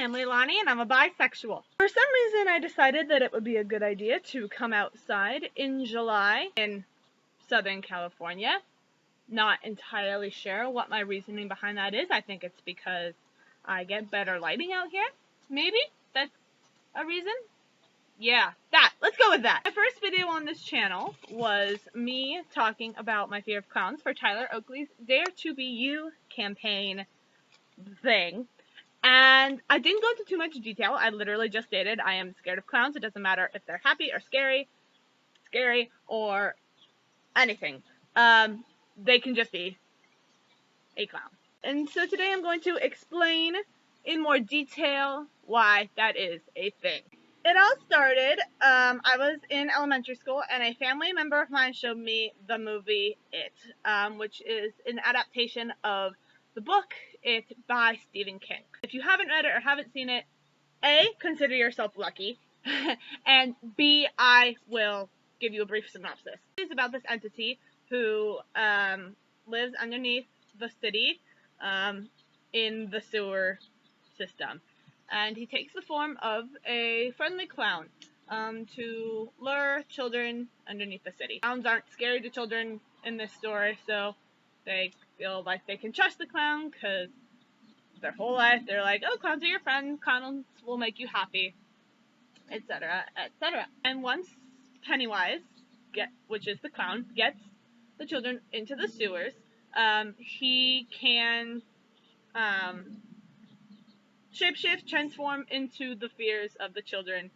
family, Lonnie, and I'm a bisexual. For some reason, I decided that it would be a good idea to come outside in July in Southern California. Not entirely sure what my reasoning behind that is. I think it's because I get better lighting out here. Maybe that's a reason. Yeah, let's go with that. My first video on this channel was me talking about my fear of clowns for Tyler Oakley's Dare to Be You campaign thing. And I didn't go into too much detail. I literally just stated I am scared of clowns. It doesn't matter if they're happy or scary, or anything. They can just be a clown. And so today I'm going to explain in more detail why that is a thing. It all started, I was in elementary school and a family member of mine showed me the movie It, which is an adaptation of the book It by Stephen King. If you haven't read it or haven't seen it, A, consider yourself lucky, and B, I will give you a brief synopsis. It's about this entity who lives underneath the city in the sewer system. And he takes the form of a friendly clown to lure children underneath the city. Clowns aren't scary to children in this story, so they feel like they can trust the clown because their whole life they're like, oh, clowns are your friends, clowns will make you happy, etc., etc. And once Pennywise, which is the clown, gets the children into the sewers, he can shapeshift, transform into the fears of the children,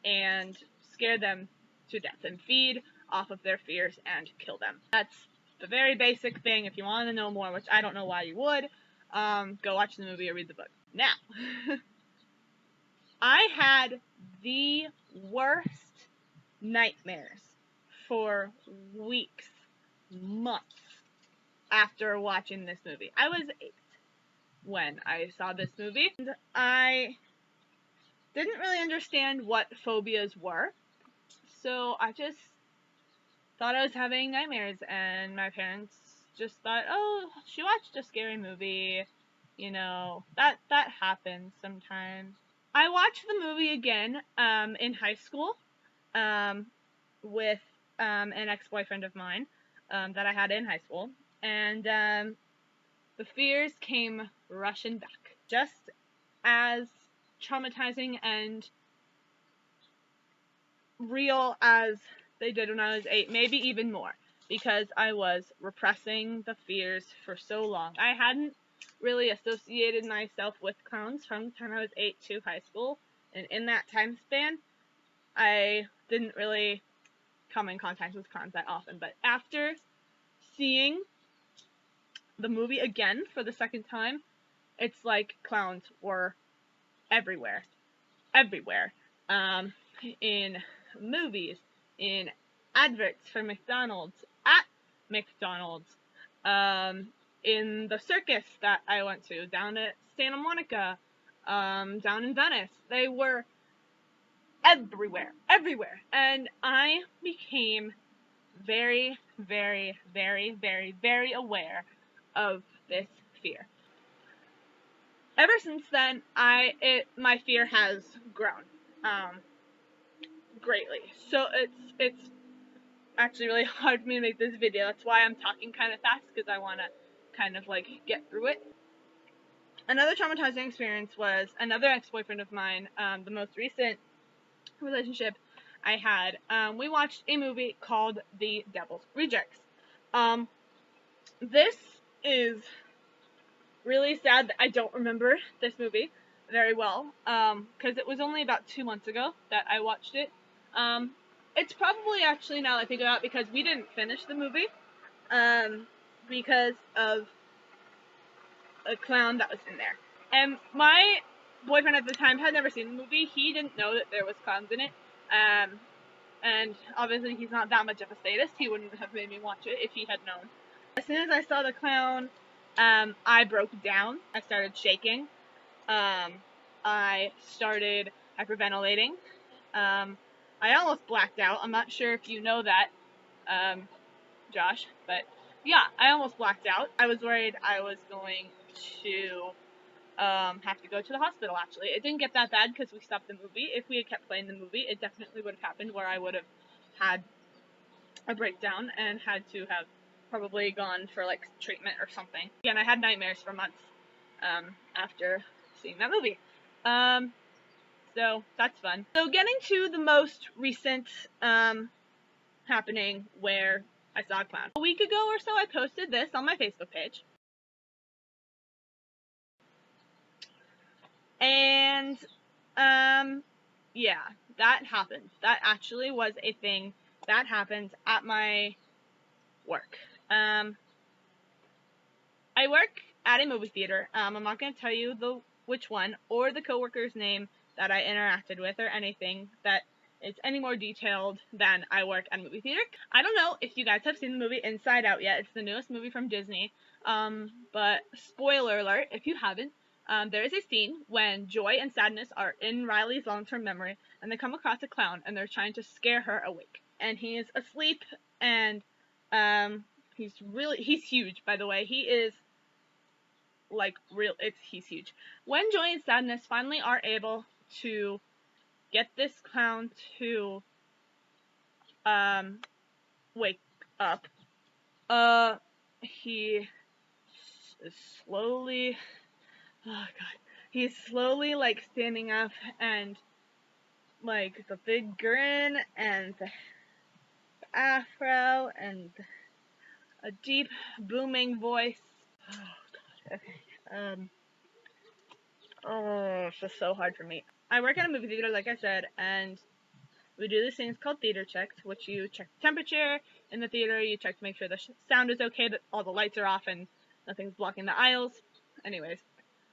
and scare them to death, and feed off of their fears and kill them. That's the very basic thing. If you want to know more, which I don't know why you would, go watch the movie or read the book. Now, I had the worst nightmares for weeks, months after watching this movie. I was 8 when I saw this movie, and I didn't really understand what phobias were, so I just thought I was having nightmares, and my parents just thought, oh, she watched a scary movie, you know, that happens sometimes. I watched the movie again in high school with an ex-boyfriend of mine that I had in high school, and the fears came rushing back. Just as traumatizing and real as they did when I was 8, maybe even more, because I was repressing the fears for so long. I hadn't really associated myself with clowns from the time I was 8 to high school, and in that time span, I didn't really come in contact with clowns that often. But after seeing the movie again for the second time, it's like clowns were everywhere. In movies, in adverts for McDonald's, at McDonald's, in the circus that I went to, down at Santa Monica, down in Venice. They were everywhere. And I became very, very, very, very, very aware of this fear. Ever since then, my fear has grown greatly. So it's actually really hard for me to make this video. That's why I'm talking kind of fast, because I want to kind of like get through it. Another traumatizing experience was another ex-boyfriend of mine, the most recent relationship I had. We watched a movie called The Devil's Rejects. This is really sad that I don't remember this movie very well, because it was only about 2 months ago that I watched it. It's probably actually, now that I think about it, because we didn't finish the movie, because of a clown that was in there. And my boyfriend at the time had never seen the movie. He didn't know that there was clowns in it, and obviously he's not that much of a sadist. He wouldn't have made me watch it if he had known. As soon as I saw the clown, I broke down. I started shaking. I started hyperventilating. I almost blacked out. I'm not sure if you know that, Josh, but yeah, I almost blacked out. I was worried I was going to have to go to the hospital, actually. It didn't get that bad because we stopped the movie. If we had kept playing the movie, it definitely would have happened where I would have had a breakdown and had to have probably gone for, like, treatment or something. Again, I had nightmares for months after seeing that movie. So that's fun. So getting to the most recent happening where I saw a clown. A week ago or so, I posted this on my Facebook page. And, yeah, that happened. That actually was a thing that happened at my work. I work at a movie theater. I'm not going to tell you which one or the coworker's name that I interacted with or anything that is any more detailed than I work at a movie theater. I don't know if you guys have seen the movie Inside Out yet. It's the newest movie from Disney. But spoiler alert, if you haven't, there is a scene when joy and sadness are in Riley's long-term memory, and they come across a clown, and they're trying to scare her awake. And he is asleep, and he's huge, by the way. He is, like, he's huge. When joy and sadness finally are able to get this clown to wake up, he is slowly, oh god, he's slowly, like, standing up, and, like, the big grin, and the afro, and a deep, booming voice. Oh god, okay. Oh, it's just so hard for me. I work at a movie theater, like I said, and we do these things called theater checks, which you check the temperature in the theater, you check to make sure the sound is okay, that all the lights are off and nothing's blocking the aisles. Anyways,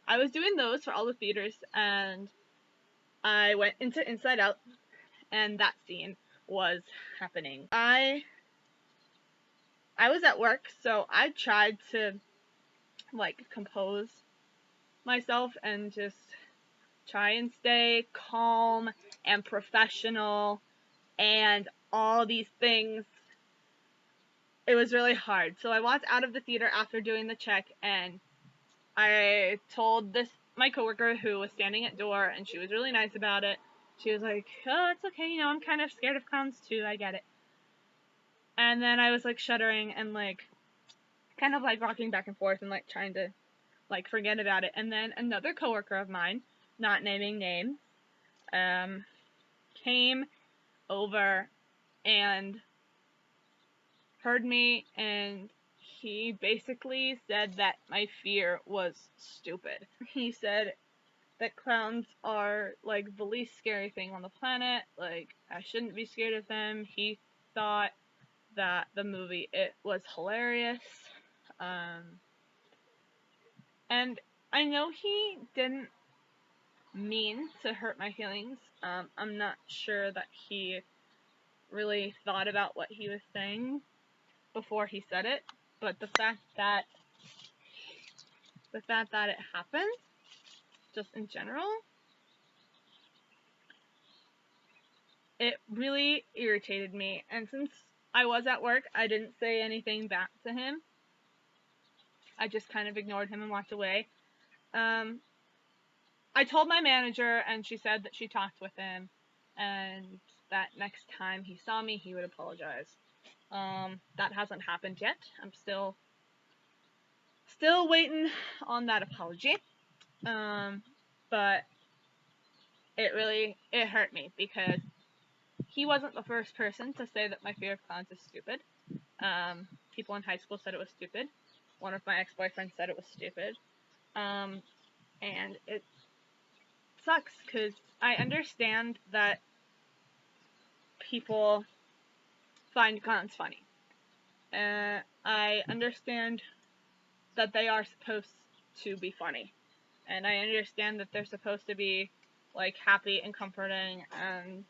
I was doing those for all the theaters, and I went into Inside Out, and that scene was happening. I was at work, so I tried to, like, compose myself and just try and stay calm and professional and all these things. It was really hard. So I walked out of the theater after doing the check, and I told my coworker who was standing at door, and she was really nice about it. She was like, "Oh, it's okay, you know, I'm kind of scared of clowns too, I get it." And then I was, like, shuddering and, like, kind of, like, rocking back and forth and, like, trying to, like, forget about it. And then another coworker of mine, not naming names, came over and heard me, and he basically said that my fear was stupid. He said that clowns are, like, the least scary thing on the planet, like, I shouldn't be scared of them. He thought that the movie, it was hilarious, and I know he didn't mean to hurt my feelings. I'm not sure that he really thought about what he was saying before he said it, but the fact that it happened, just in general, it really irritated me. And since I was at work, I didn't say anything back to him. I just kind of ignored him and walked away. I told my manager, and she said that she talked with him, and that next time he saw me, he would apologize. That hasn't happened yet. I'm still waiting on that apology. But it hurt me because he wasn't the first person to say that my fear of clowns is stupid. People in high school said it was stupid. One of my ex-boyfriends said it was stupid. And it sucks because I understand that people find clowns funny. I understand that they are supposed to be funny. And I understand that they're supposed to be, like, happy and comforting, and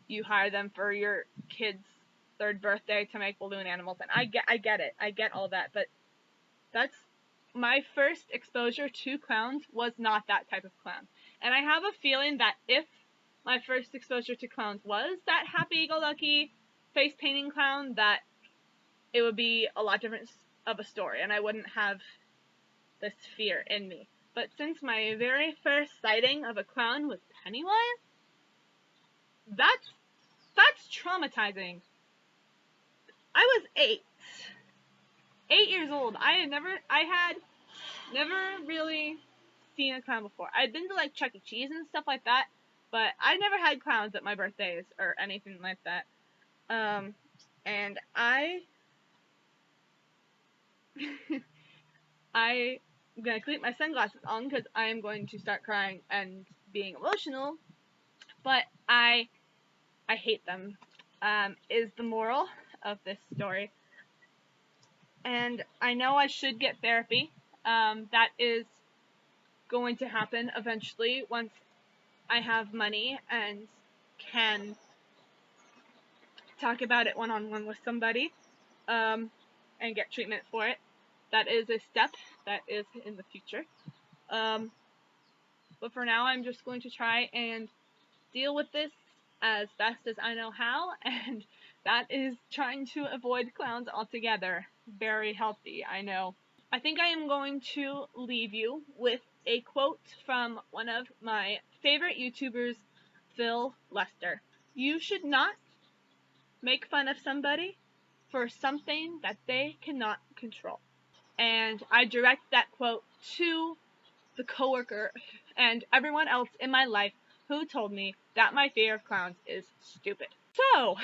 you hire them for your kid's 3rd birthday to make balloon animals, and I get it. I get all that, but that's my first exposure to clowns was not that type of clown. And I have a feeling that if my first exposure to clowns was that happy-go-lucky face painting clown, that it would be a lot different of a story, and I wouldn't have this fear in me. but since my very first sighting of a clown was Pennywise, that's traumatizing. I was 8 years old. I had never really seen a clown before. I'd been to like Chuck E. Cheese and stuff like that, but I never had clowns at my birthdays or anything like that. And I'm gonna keep my sunglasses on because I am going to start crying and being emotional. But I hate them. Is the moral of this story. And I know I should get therapy. That is going to happen eventually once I have money and can talk about it one-on-one with somebody, and get treatment for it. That is a step that is in the future. But for now, I'm just going to try and deal with this as best as I know how, and that is trying to avoid clowns altogether. Very healthy, I know. I think I am going to leave you with a quote from one of my favorite YouTubers, Phil Lester. You should not make fun of somebody for something that they cannot control. And I direct that quote to the coworker and everyone else in my life who told me that my fear of clowns is stupid. So,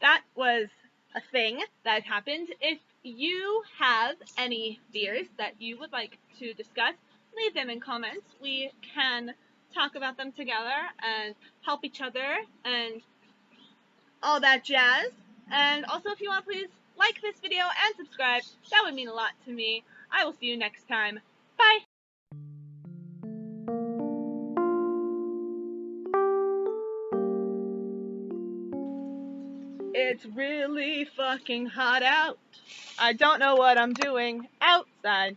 that was a thing that happened. If you have any fears that you would like to discuss, leave them in comments. We can talk about them together and help each other and all that jazz. And also, if you want, please like this video and subscribe. That would mean a lot to me. I will see you next time. Bye! It's really fucking hot out. I don't know what I'm doing outside.